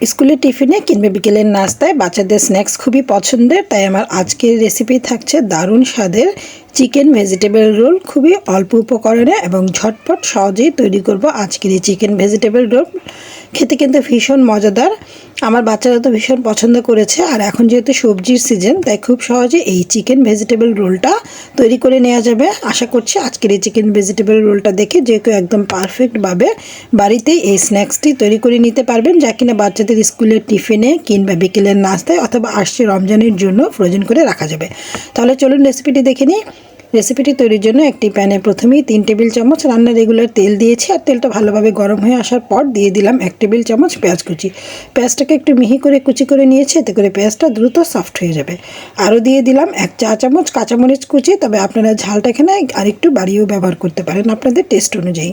স্কুলের টিফিনে কিংবা বিকেলের নাস্তায় বাচ্চাদের স্ন্যাক্স খুবই পছন্দের, তাই আমার আজকের রেসিপি থাকছে দারুণ স্বাদের চিকেন ভেজিটেবল রোল। খুবই অল্প উপকরণে এবং ঝটপট সহজেই তৈরি করব আজকের এই চিকেন ভেজিটেবল রোল। খেতে কিন্তু ভীষণ মজাদার, আমার বাচ্চারা তো ভীষণ পছন্দ করেছে। আর এখন যেহেতু সবজির সিজন, তাই খুব সহজে এই চিকেন ভেজিটেবল রোলটা তৈরি করে নেওয়া যাবে। আশা করছি আজকের এই চিকেন ভেজিটেবল রোলটা দেখে যে কেউ একদম পারফেক্টভাবে বাড়িতেই এই স্ন্যাক্সটি তৈরি করে নিতে পারবেন, যা কিনা বাচ্চাদের স্কুলের টিফিনে কিংবা বিকেলের নাস্তায় অথবা আসছে রমজানের জন্য ফ্রোজেন করে রাখা যাবে। তাহলে চলুন রেসিপিটি দেখে নিই। রেসিপিটি তৈরির জন্য একটি প্যানে প্রথমেই 3 টেবিল চামচ রান্নার রেগুলার তেল দিয়েছি, আর তেলটা ভালোভাবে গরম হয়ে আসার পর দিয়ে দিলাম 1 টেবিল চামচ পেঁয়াজ কুচি। পেঁয়াজটাকে একটু মিহি করে কুচি করে নিয়েছি, এতে করে পেঁয়াজটা দ্রুত সফট হয়ে যাবে। আরও দিয়ে দিলাম 1 চা চামচ কাঁচামরিচ কুচি, তবে আপনারা ঝালটা এখানে আরেকটু বাড়িয়েও ব্যবহার করতে পারেন আপনাদের টেস্ট অনুযায়ী।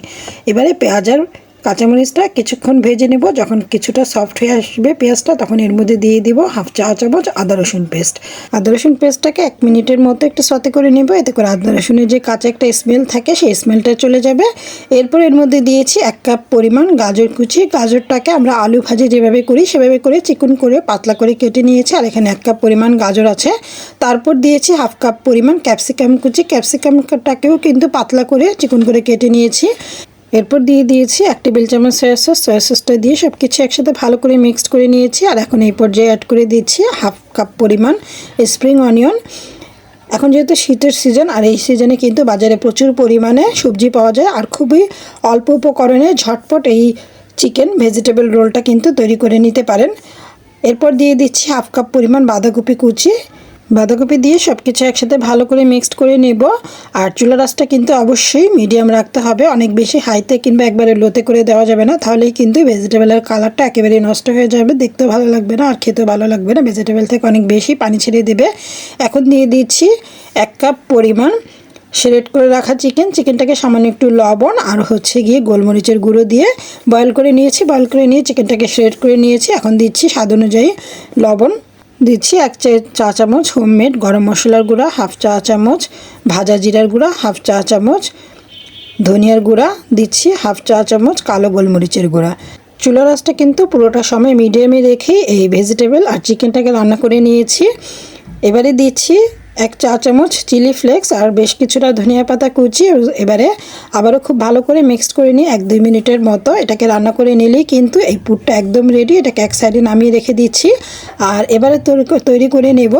এবারে পেঁয়াজ আর কাঁচামরিচটা কিছুক্ষণ ভেজে নেব। যখন কিছুটা সফট হয়ে আসবে পেঁয়াজটা, তখন এর মধ্যে দিয়ে দিব 1/2 চা চামচ আদা রসুন পেস্ট। আদা রসুন পেস্টটাকে 1 মিনিটের মতো একটু সতে করে নেব, এতে করে আদা রসুনের যে কাঁচা একটা স্মেল থাকে সেই স্মেলটা চলে যাবে। এরপর এর মধ্যে দিয়েছি 1 কাপ পরিমাণ গাজর কুচি। গাজরটাকে আমরা আলু ভাজি যেভাবে করি সেভাবে করে চিকন করে পাতলা করে কেটে নিয়েছি, আর এখানে 1 কাপ পরিমাণ গাজর আছে। তারপর দিয়েছি 1/2 কাপ পরিমাণ ক্যাপসিকাম কুচি। ক্যাপসিকামটাকেও কিন্তু পাতলা করে চিকন করে কেটে নিয়েছি। এরপর দিয়ে দিয়েছি 1 টেবিল চামচ সয়া সস। সয়া সসটা দিয়ে সব কিছু একসাথে ভালো করে মিক্সড করে নিয়েছি। আর এখন এই পর্যায়ে অ্যাড করে দিচ্ছি 1/2 কাপ পরিমাণ স্প্রিং অনিয়ন। এখন যেহেতু শীতের সিজন, আর এই সিজনে কিন্তু বাজারে প্রচুর পরিমাণে সবজি পাওয়া যায়, আর খুবই অল্প উপকরণে ঝটপট এই চিকেন ভেজিটেবল রোলটা কিন্তু তৈরি করে নিতে পারেন। এরপর দিয়ে দিচ্ছি 1/2 কাপ পরিমাণ বাঁধাকপি কুচি। বাঁধাকপি দিয়ে সব কিছু একসাথে ভালো করে মিক্সড করে নেব। আর চুলার আঁচটা কিন্তু অবশ্যই মিডিয়াম রাখতে হবে, অনেক বেশি হাইতে কিংবা একবারে লোতে করে দেওয়া যাবে না, তাহলেই কিন্তু ভেজিটেবলের কালারটা একেবারেই নষ্ট হয়ে যাবে, দেখতেও ভালো লাগবে না আর খেতেও ভালো লাগবে না। ভেজিটেবল থেকে অনেক বেশি পানি ছেড়ে দেবে। এখন দিয়ে দিচ্ছি 1 কাপ পরিমাণ শ্রেড করে রাখা চিকেনটাকে সামান্য একটু লবণ আর গিয়ে গোলমরিচের গুঁড়ো দিয়ে বয়েল করে নিয়েছি। বয়েল করে নিয়ে চিকেনটাকে শ্রেড করে নিয়েছি। এখন দিচ্ছি স্বাদ অনুযায়ী লবণ, দিচ্ছি 1 চা চামচ হোমমেড গরম মশলার গুঁড়া, 1/2 চা চামচ ভাজা জিরার গুঁড়া, 1/2 চা চামচ ধনিয়ার গুঁড়া, দিচ্ছি 1/2 চা চামচ কালো গোলমরিচের গুঁড়া। চুলার আঁচটা কিন্তু পুরোটা সময় মিডিয়ামে রেখেই এই ভেজিটেবল আর চিকেনটাকে রান্না করে নিয়েছি। এবারে দিচ্ছি 1 চা চামচ চিলি ফ্লেক্স আর বেশ কিছুটা ধনিয়া পাতা কুচি। এবারে আবারও খুব ভালো করে মিক্সড করে নিয়ে 1-2 মিনিটের মতো এটাকে রান্না করে নিলেই কিন্তু এই পুরটা একদম রেডি। এটাকে এক সাইডে নামিয়ে রেখে দিচ্ছি। আর এবারে তৈরি করে নেব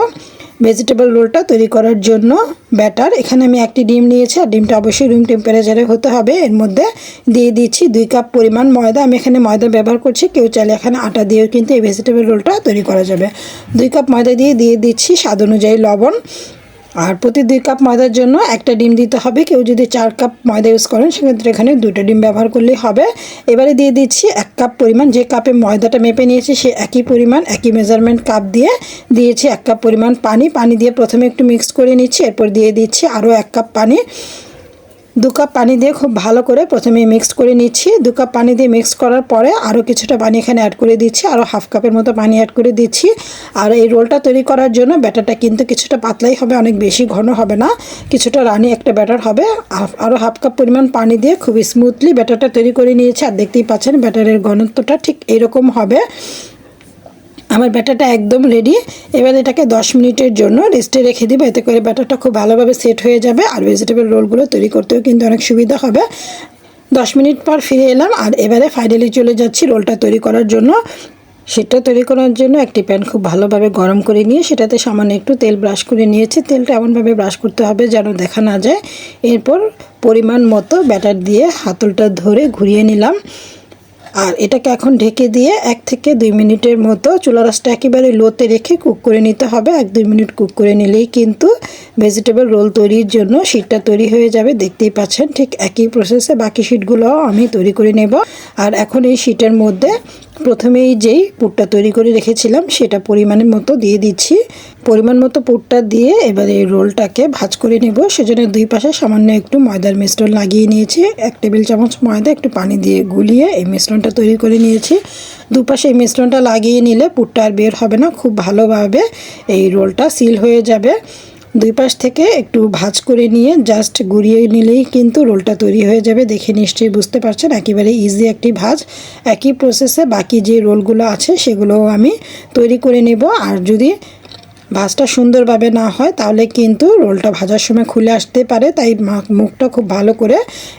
ভেজিটেবল রোলটা তৈরি করার জন্য ব্যাটার। এখানে আমি 1টি ডিম নিয়েছি, আর ডিমটা অবশ্যই রুম টেম্পারেচারে হতে হবে। এর মধ্যে দিয়ে দিচ্ছি 2 কাপ পরিমাণ ময়দা। আমি এখানে ময়দা ব্যবহার করছি, কেউ চাইলে এখানে আটা দিয়েও কিন্তু এই ভেজিটেবল রোলটা তৈরি করা যাবে। 2 কাপ ময়দা দিয়ে দিচ্ছি স্বাদ অনুযায়ী লবণ। আর প্রতি 2 কাপ ময়দার জন্য 1টা ডিম দিতে হবে। কেউ যদি 4 কাপ ময়দা ইউজ করেন সেক্ষেত্রে এখানে 2টা ডিম ব্যবহার করলেই হবে। এবারে দিয়ে দিচ্ছি 1 কাপ পরিমাণ, যে কাপে ময়দাটা মেপে নিয়েছি সে একই পরিমাণ একই মেজারমেন্ট কাপ দিয়ে দিয়েছি 1 কাপ পরিমাণ পানি দিয়ে প্রথমে একটু মিক্স করে নিচ্ছি। এরপর দিয়ে দিচ্ছি আরও 1 কাপ পানি। 2 কাপ পানি দিয়ে খুব ভালো করে প্রথমে মিক্স করে নিচ্ছি। 2 কাপ পানি দিয়ে মিক্স করার পরে আরও কিছুটা পানি এখানে অ্যাড করে দিচ্ছি, আরও 1/2 কাপের মতো পানি অ্যাড করে দিচ্ছি। আর এই রোলটা তৈরি করার জন্য ব্যাটারটা কিন্তু কিছুটা পাতলাই হবে, অনেক বেশি ঘন হবে না, কিছুটা রানি একটা ব্যাটার হবে। আরও 1/2 কাপ পরিমাণ পানি দিয়ে খুব স্মুথলি ব্যাটারটা তৈরি করে নিয়েছি। আর দেখতেই পাচ্ছেন ব্যাটারের ঘনত্বটা ঠিক এরকম হবে। আমার ব্যাটারটা একদম রেডি। এবার এটাকে 10 মিনিটের জন্য রেস্টে রেখে দিব, এতে করে ব্যাটারটা খুব ভালোভাবে সেট হয়ে যাবে। আর ভেজিটেবল রোলগুলো তৈরি করতেও কিন্তু অনেক সুবিধা হবে। 10 মিনিট পর ফিরে এলাম, আর এবারে ফাইনালি চলে যাচ্ছি রোলটা তৈরি করার জন্য। সেটা তৈরি করার জন্য একটি প্যান খুব ভালোভাবে গরম করে নিয়ে সেটাতে সামান্য একটু তেল ব্রাশ করে নিয়েছি। তেলটা এমনভাবে ব্রাশ করতে হবে যেন দেখা না যায়। এরপর পরিমাণ মতো ব্যাটার দিয়ে হাতলটা ধরে ঘুরিয়ে নিলাম। আর এটাকে এখন ঢেকে দিয়ে 1 থেকে 2 মিনিটের মতো চুলার আঁচটা একেবারে লোতে রেখে কুক করে নিতে হবে। 1-2 মিনিট কুক করে নিলেই কিন্তু ভেজিটেবল রোল তৈরির জন্য শীটটা তৈরি হয়ে যাবে। দেখতেই পাচ্ছেন ঠিক একই প্রসেসে বাকি শীটগুলো আমি তৈরি করে নেব। আর এখন এই শীটের মধ্যে প্রথমেই যেই পুরটা তৈরি করে রেখেছিলাম সেটা পরিমাণের মতো দিয়ে দিচ্ছি। পরিমাণ মতো পুরটা দিয়ে এবার এই রোলটাকে ভাজ করে নেব। সেজন্য 2 পাশে সামান্য একটু ময়দার মিশ্রণ লাগিয়ে নিয়েছি। 1 টেবিল চামচ ময়দা একটু পানি দিয়ে গুলিয়ে এই মিশ্রণটা তৈরি করে নিয়েছি। 2 পাশে এই মিশ্রণটা লাগিয়ে নিলে পুরটা আর বের হবে না, খুব ভালোভাবে এই রোলটা সিল হয়ে যাবে। দুই পাশ থেকে একটু ভাঁজ করে নিয়ে জাস্ট ঘুরিয়ে নিলেই কিন্তু রোলটা তৈরি হয়ে যাবে। দেখে নিশ্চয়ই বুঝতে পারছেন একেবারে ইজি একটি ভাঁজ। একই প্রসেসে বাকি যে রোলগুলো আছে সেগুলোও আমি তৈরি করে নেব। আর যদি ভাঁজটা সুন্দরভাবে না হয় তাহলে কিন্তু রোলটা ভাজার সময় খুলে আসতে পারে, তাই মুখটা খুব ভালো করে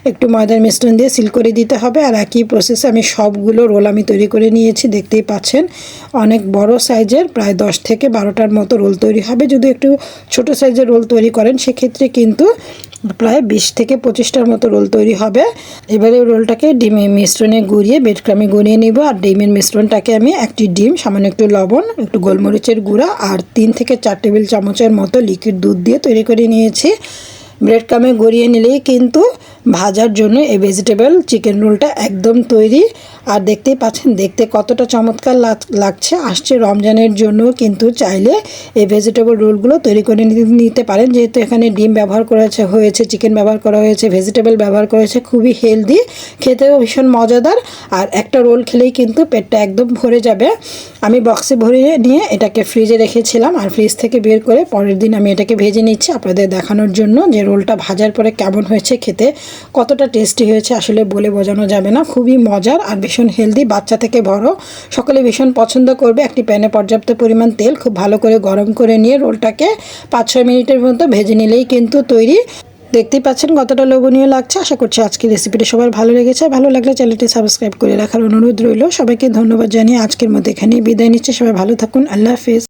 একটু ময়দার মিশ্রণ দিয়ে সিল করে দিতে হবে। আর একই প্রসেসে আমি সবগুলো রোল আমি তৈরি করে নিয়েছি, দেখতেই পাচ্ছেন অনেক বড় সাইজের প্রায় 10 থেকে 12টার মতো রোল তৈরি হবে। যদি একটু ছোট সাইজের রোল তৈরি করেন সেক্ষেত্রে কিন্তু প্রায় 20 থেকে 25টার মতো রোল তৈরি হবে। এবারে রোলটাকে ডিমের মিশ্রণে গুঁড়িয়ে ব্রেড ক্রামে গুঁড়িয়ে নিব। আর ডিমের মিশ্রণটাকে আমি একটি ডিম, সামান্য একটু লবণ, একটু গোলমরিচের গুঁড়া আর 3 থেকে 4 টেবিল চামচের মতো লিকুইড দুধ দিয়ে তৈরি করে নিয়েছি। ব্রেড ক্রামে গড়িয়ে নিলেই কিন্তু ভাজার জন্য এই ভেজিটেবল চিকেন রোলটা একদম তৈরি। আর দেখতেই পাচ্ছেন দেখতে কতটা চমৎকার লাগছে। আসছে রমজানের জন্য কিন্তু চাইলে এই ভেজিটেবল রোলগুলো তৈরি করে নিতে পারেন, যেহেতু এখানে ডিম ব্যবহার হয়েছে, চিকেন ব্যবহার করা হয়েছে, ভেজিটেবল ব্যবহার করেছে, খুবই হেলদি, খেতেও ভীষণ মজাদার। আর একটা রোল খেলেই কিন্তু পেটটা একদম ভরে যাবে। আমি বক্সে ভরে নিয়ে এটাকে ফ্রিজে রেখেছিলাম, আর ফ্রিজ থেকে বের করে পরের দিন আমি এটাকে ভেজে নিচ্ছি আপনাদের দেখানোর জন্য যে রোলটা ভাজার পরে কেমন হয়েছে, খেতে কতটা টেস্টি হয়েছে আসলে বলে বোঝানো যাবে না। খুবই মজার আর ভীষণ হেলদি, বাচ্চা থেকে বড় সকলে ভীষণ পছন্দ করবে। একটি প্যানে পর্যাপ্ত পরিমাণ তেল খুব ভালো করে গরম করে নিয়ে রোলটাকে 5-6 মিনিটের মতো ভেজে নিলেই কিন্তু তৈরি। দেখতেই পাচ্ছেন কতটা লোভনীয় লাগছে। আশা করছি আজকের রেসিপিটা সবার ভালো লেগেছে। ভালো লাগলে চ্যানেলটি সাবস্ক্রাইব করে রাখার অনুরোধ রইল। সবাইকে ধন্যবাদ জানিয়ে আজকের মতো এখানেই বিদায় নিচ্ছে। সবাই ভালো থাকুন। আল্লাহ হাফেজ।